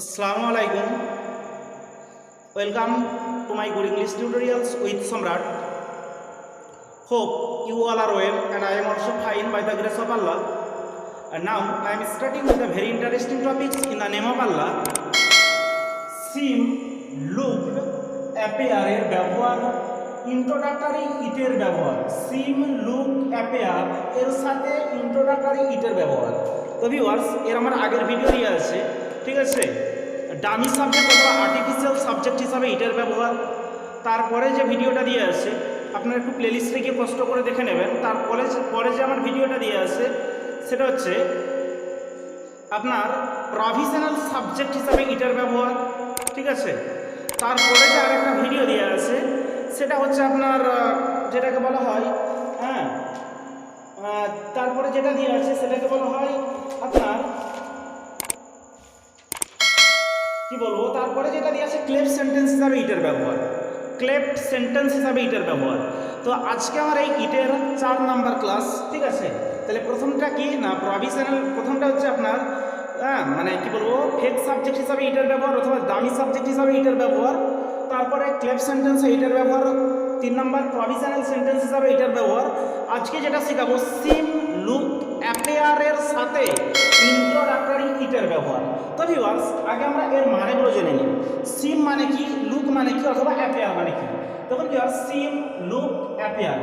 Assalamu alaikum. Welcome to my good English tutorials with Samrat. Hope you all are well and I am also fine by the grace of Allah. And now I am starting with a very interesting topics in the name of Allah. Seem, look, appear এর ব্যবহার, introductory it এর ব্যবহার। Seem, look, appear এর সাথে introductory it এর ব্যবহার। তো viewers এর আমার আগের ভিডিও দিয়ে আছে, ঠিক আছে, ডামি সাবজেক্ট অথবা আর্টিফিশিয়াল সাবজেক্ট হিসাবে ইটের ব্যবহার। তারপরে যে ভিডিওটা দিয়ে আছে আপনারা একটু প্লেলিস্টে গিয়ে কষ্ট করে দেখে নেবেন। পরে যে আমার ভিডিওটা দিয়ে আছে সেটা হচ্ছে আপনার প্রভিশনাল সাবজেক্ট হিসাবে ইটের ব্যবহার, ঠিক আছে। তারপরে যে আরেকটা ভিডিও দিয়ে আছে সেটা হচ্ছে আপনার যেটাকে বলা হয় তারপরে যেটা দিয়ে আছে সেটাকে বলা হয় আপনার কি বলবো, তারপরে যেটা দিয়ে আছে ক্লেপ সেন্টেন্স হিসাবে ইটের ব্যবহার, ক্লেপ সেন্টেন্স হিসাবে ইটের ব্যবহার। তো আজকে আমার এই ইটের 4 নাম্বার ক্লাস, ঠিক আছে। তাহলে প্রথমটা কি না প্রভিশনাল, প্রথমটা হচ্ছে আপনার মানে কি বলবো ফেক সাবজেক্ট হিসাবে ইটের ব্যবহার অথবা দামি সাবজেক্ট হিসাবে ইটের ব্যবহার। তারপরে ক্লেপ সেন্টেন্সে ইটের ব্যবহার, 3 নাম্বার প্রভিশনাল সেন্টেন্স হিসাবে ইটের ব্যবহার। আজকে যেটা শেখাবো সিম, লুক, অ্যাপেয়ারের সাথে ইন্ট্রোডাক্টরি ইটের ব্যবহার। তো ভিউয়ার্স আগে আমরা এর মানেগুলো জেনে নিই। সিম মানে কি, লুক মানে কি অথবা অ্যাপেয়ার মানে কি। তখন ভিউয়ার্স সিম, লুক, অ্যাপেয়ার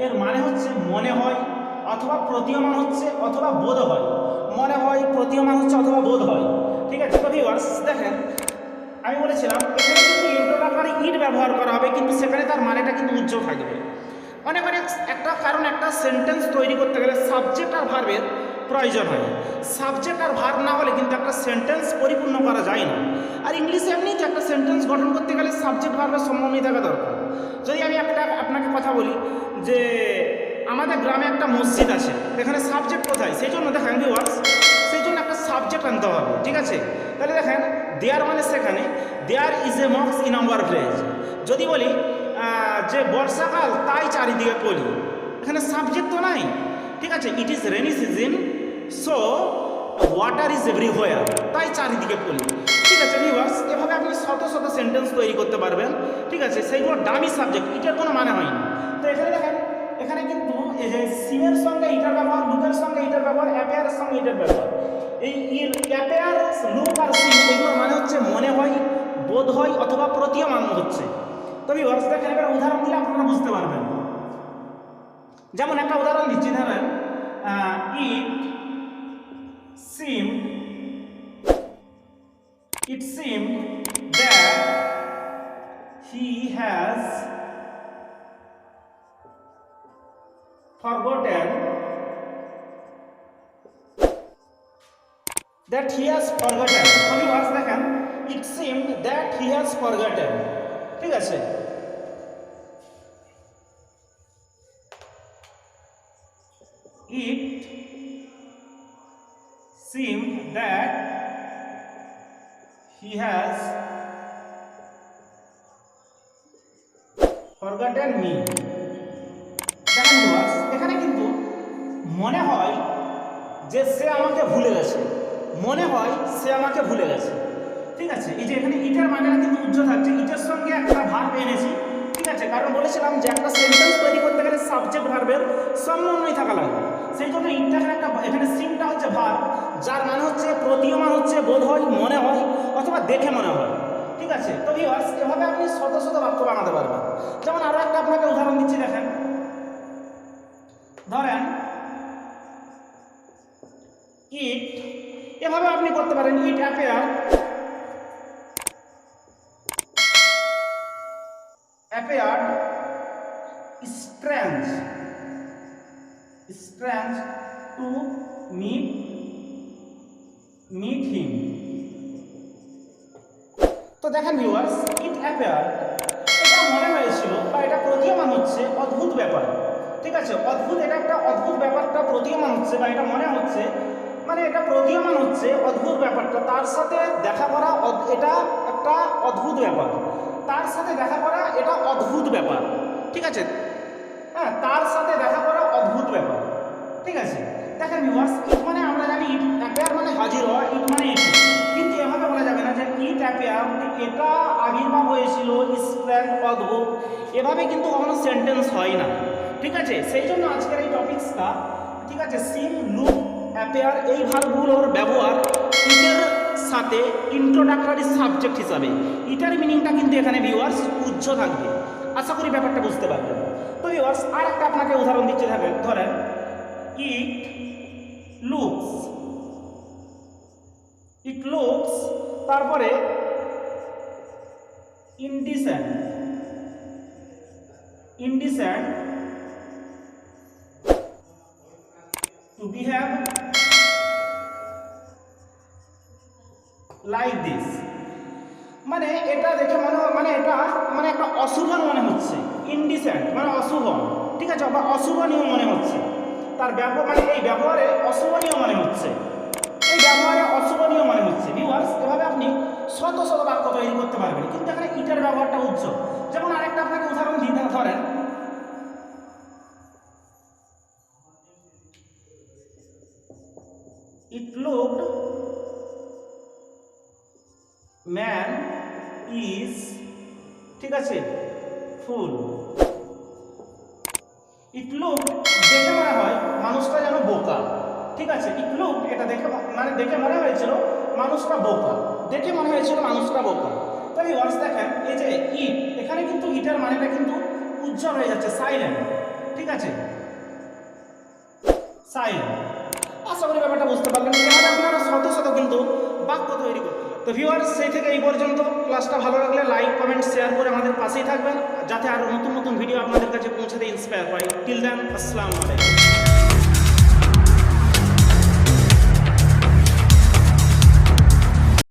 এর মানে হচ্ছে মনে হয় অথবা প্রতীয়মান হচ্ছে অথবা বোধ হয়। মনে হয়, প্রতীয়মান হচ্ছে অথবা বোধ হয়, ঠিক আছে। তো ভিউয়ার্স দেখেন আমি বলেছিলাম এখানে কিন্তু ইন্ট্রোডাক্টরি ইট ব্যবহার করা হবে, কিন্তু সেখানে তার মানেটা কিন্তু উজ্জ্বল থাকবে। অনেক একটা কারণ একটা সেন্টেন্স তৈরি করতে গেলে সাবজেক্ট আর ভার্বের প্রয়োজন হয়। সাবজেক্ট আর ভার্ব না হলে কিন্তু একটা সেন্টেন্স পরিপূর্ণ করা যায় না। আর ইংলিশে এমনিতে একটা সেন্টেন্স গঠন করতে গেলে সাবজেক্ট ভার্বের সমন্বয় থাকা দরকার। যদি আমি আপনাকে কথা বলি যে আমাদের গ্রামে একটা মসজিদ আছে, এখানে সাবজেক্ট কোথায়, সেই জন্য দেখেন ভিউয়ার্স সেই জন্য একটা সাবজেক্ট আনতে হবে, ঠিক আছে। তাহলে দেখেন দেয়ার মানে সেখানে, দেয়ার ইজ এ মক্স ইন আওয়ার ভিলেজ। যদি বলি যে বর্ষাকাল তাই চারিদিকে পলি, এখানে সাবজেক্ট তো নাই, ঠিক আছে। It is rainy season so water is everywhere, তাই চারিদিকে পলি, ঠিক আছে। ভিউয়ার্স এভাবে আপনি শত শত সেন্টেন্স তৈরি করতে পারবেন, ঠিক আছে। সেইগুলো ডামি সাবজেক্ট, ইটার কোনো মানে হয় না। তো এখানে দেখেন এখানে কিন্তু এই যে সিমের সঙ্গে ইটার ব্যবহার, লুকের সঙ্গে ইটার ব্যবহার, অ্যাপেয়ারের সঙ্গে ইটার ব্যবহার। এই অ্যাপেয়ার, লুক আর সিম এগুলোর মানে হচ্ছে মনে হয়, বোধ হয় অথবা প্রতীয়মান হচ্ছে। তবে ভিউয়ার্স দেখেন এবার উদাহরণ দিলে আপনারা বুঝতে পারবেন। যেমন একটা উদাহরণ দিচ্ছি, ধরেন it seemed that he has forgotten দেখেন it seemed that he has forgotten, ঠিক আছে। It seemed that he has forgotten me। দেখেন ভিউয়ার্স এখানে কিন্তু মনে হয় যে সে আমাকে ভুলে গেছে, মনে হয় সে আমাকে ভুলে গেছে, ঠিক আছে। এই যে এখানে ইটের মানেটা কিন্তু উজ্জ্বল থাকছে, ইটের সঙ্গে একটা ভার্ব এনেছি, ঠিক আছে। কারণ বলেছিলাম যে একটা সেন্টেন্স তৈরি করতে গেলে সাবজেক্ট ভার্বের সমন্বয় থাকা লাগবে। সেই জন্য ইটটা এখানে সিমটা হচ্ছে ভার্ব, যার মানে হচ্ছে প্রতীয়মান হচ্ছে, বোধ হয়, মনে হয় অথবা দেখে মনে হয়, ঠিক আছে। তো ভিউয়ার্স এভাবে আপনি শত শত বাক্য বানাতে পারবেন। যেমন আরো একটা আপনাকে উদাহরণ দিচ্ছি, দেখেন ধরেন ইট, এভাবে আপনি করতে পারেন ইট appear strange to meet him। তো দেখেন ভিউয়ার্স ইট অ্যাপেয়ার এটা মনে হয়েছিল বা এটা প্রতীয়মান হচ্ছে অদ্ভুত ব্যাপার, ঠিক আছে। অদ্ভুত, এটা একটা অদ্ভুত ব্যাপারটা প্রতীয়মান হচ্ছে বা এটা মনে হচ্ছে, মানে এটা প্রতীয়মান হচ্ছে অদ্ভুত ব্যাপারটা, তার সাথে দেখা করা এটা একটা অদ্ভুত ব্যাপার, তার সাথে দেখা করা এটা অদ্ভুত ব্যাপার, ঠিক আছে। হ্যাঁ, তার সাথে দেখা করা অদ্ভুত ব্যাপার, ঠিক আছে। দেখেন ভিউয়ার্স ইট মানে আমরা জানি ইট অ্যাপেয়ার মানে হাজির হওয়া, ইট মানে এটি, কিন্তু এভাবে বলা যাবে না যে অ্যাপিয়ার, এটা আবির্ভাব হয়েছিল, স্প্র্যাং, অদ্ভুত, এভাবে কিন্তু কখনো সেন্টেন্স হয় না। ঠিক আছে, সেই জন্য আজকের এই টপিক্সটা, ঠিক আছে, সিন, লুক, অ্যাপিয়ার এই ভার্বগুলোর ব্যবহার ইটের সাথে ইন্ট্রোডাক্টরি সাবজেক্ট হিসাবে। ইটার মিনিংটা কিন্তু এখানে ভিউয়ার্স উজ্জ্ব থাকবে। আশা করি ব্যাপারটা বুঝতে পারবেন। তো ভিউয়ার্স আর একটা আপনাকে উদাহরণ দিচ্ছি, ধরেন ইট লুকস, ইট লুকস, তারপরে indecent, indecent two behave like this, মানে এটা দেখে মানে এটা মানে একটা অশুভন মনে হচ্ছে। ইনডিসেন্ট মানে অশুভন, ঠিক আছে, বা অশুভনীয় মনে হচ্ছে। তার ব্যবহার মানে এই ব্যবহারে অশুভনীয় মনে হচ্ছে, এই ব্যবহারে অশুভনীয় মনে হচ্ছে। ভিউয়ার্স এভাবে আপনি শত শত বাক্য তৈরি করতে পারবেন, কিন্তু এখানে ইটার ব্যবহারটা উজ্জ্বল। যেমন আরেকটা আপনাকে উদাহরণ দিতে, ধরেন ইট লুকড ম্যান ইজ, ঠিক আছে, ফুল। ইট লুক দেখে মনে হয় মানুষটা যেন বোকা, ঠিক আছে, ইট লুক এটা দেখে মানে দেখে মনে হয়েছিল মানুষটা বোকা, দেখে মনে হয়েছিল মানুষটা বোকা। তাহলে ওয়ার্স দেখেন এই যে ইট, এখানে কিন্তু ইটের মানেটা কিন্তু উজ্জ্বল হয়ে যাচ্ছে, সাইলেন্ট, ঠিক আছে, সাইলেন্ট। আশা করি ব্যাপারটা বুঝতে পারলেন। এভাবে আপনারা শত শত কিন্তু বাক্য তৈরি করতে পারেন। তো ভিউয়ার্স সেই থেকে এই পর্যন্ত। ক্লাসটা ভালো লাগলে লাইক, কমেন্ট, শেয়ার করে আমাদের পাশেই থাকবেন, যাতে আরও নতুন নতুন ভিডিও আপনাদের কাছে পৌঁছাতে ইন্সপায়ার পাই। টিল দেন, আসসালামু আলাইকুম।